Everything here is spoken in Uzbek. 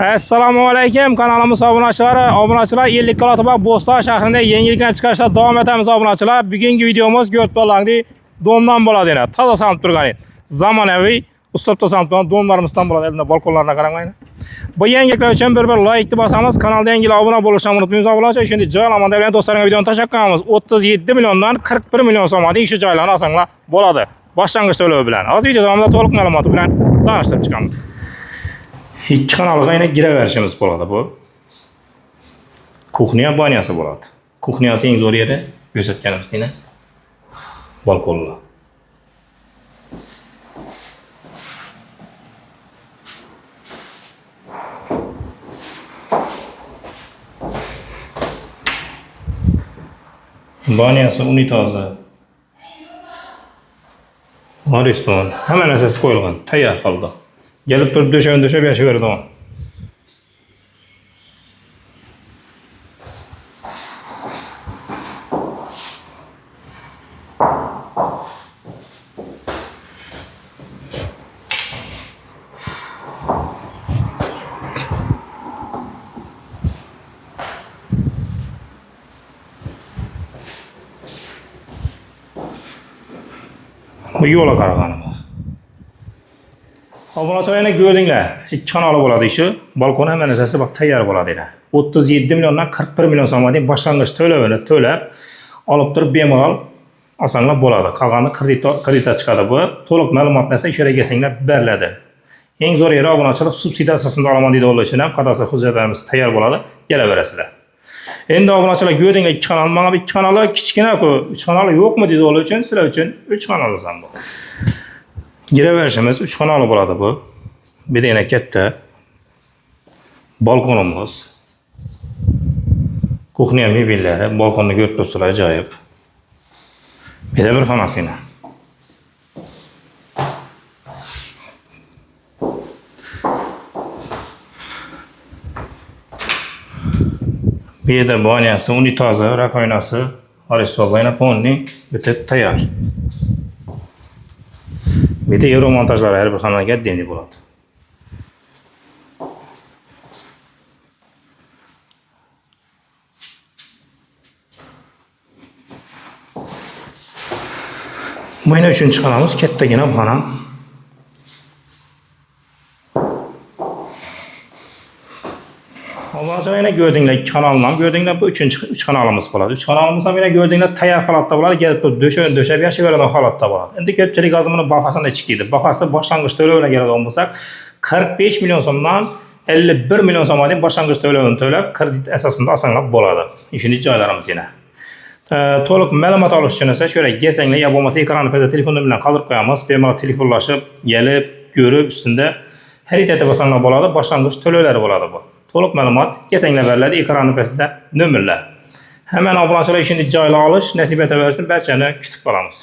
Assalomu alaykum kanalimiz obunachilar 50 Kalotibak Bo'ston shahrida yangiliklar chiqarishda davom etamiz obunachilar. Bugungi videomuz Go'rtbolangli domdan bo'ladi yana. Toza sanib turgan. Zamonaviy uslubda sanib turgan domlarimizdan bo'ladi. Endi balkonlarga qaranglar. Bu yangiliklar uchun bir like bosamiz. Kanalga yangilar obuna bo'lishni unutmaymiz obunachilar. Shunday joylamada bilan do'stlarga videoni tashlab qo'yamiz. 37 milliondan 41 million so'mning shu joylarni olsanglar bo'ladi. Boshlang'ich to'lovi bilan. Hozir video davomida to'liq ma'lumot bilan tanishtirib chiqamiz. İki kanalga yana giraverishimiz bo'ladi bu. Kuxnya banyasi bo'ladi. Kuxnyasi eng zo'r yeri ko'rsatganimizdek balkonlar. Banyasi, unitozi, restoran, hamma narsasi qo'yilgan, tayyor holda. Gelip turib döşep yaşayverdi o. Bu yola qaraganım. Obunachilar yana ko'rdinglar. İki kanalı bo'ladi ishi. Balkon hamma narsasi bak tayyor bo'ladi ila. 37 milliondan 41 million so'mning boshlang'ich to'lovini to'lab olib turib bemalol osonlab bo'ladi. Qolgani kreditga chiqadi bu. To'liq ma'lumotni esa ishora kelsanglar beriladi. Eng zo'r yeri obunachilar subsidiya asosida olaman deydi o'ylar uchun ham qadastrof hujjatlarimiz tayyor bo'ladi. Kelaverasizlar. Endi obunachilar ko'rdinglar ikki kanal. Menga bu ikki kanallar kichkina-ku. 3 kanali yo'qmi deydi o'ylar uchun, sizlar uchun 3 kanal olsam bu. Giraverishimiz 3 kanalli bo'ladi bu. Bir de yana katta balkonimiz. Kuxnya mebellari, balkonni ko'rib turibsizlar, ajoyib. Bir de bir xonasi yana. Bu yerda banyasi, unitozi, rakovinasi, restoran yana polni bitib tayyor. Bir de euro montajlar her bir xonaga deni bo'ladi. Bu yana 3-chi xonamiz, kattagina xona. Obunachilar yana ko'rdinglar, 2 kanalni ham ko'rdinglar, bu 3 kanalimiz bo'ladi. 3 kanalimiz ham yana ko'rdinglar, tayyor holatda bo'ladi, kelib turib döşep yaşayveradigan holatda bo'ladi. Endi ko'pchilik hozir buni bahosini chiqiydi. Bahosi boshlang'ich to'lovga keladigan bo'lsak, 45 million so'mdan 51 million so'mning boshlang'ich to'lovini to'lab, kredit asosida osonlab bo'ladi. Ishini joylarimiz yana. To'liq ma'lumot olish uchun esa shunday kelsanglar, yo bo'lmasa ekranni pastda telefonim bilan qoldirib qo'yamiz. Bemalol telefonlashib, kelib, ko'rib, ustida xaridati bo'lsanlar bo'ladi, boshlang'ich to'lovlari bo'ladi bu. To'liq ma'lumot kelsanglar beriladi, ekranni pastda nomerlar. Hemen obunachilar ishini joylar olish nasib etaversin, barchani kutib qolamiz.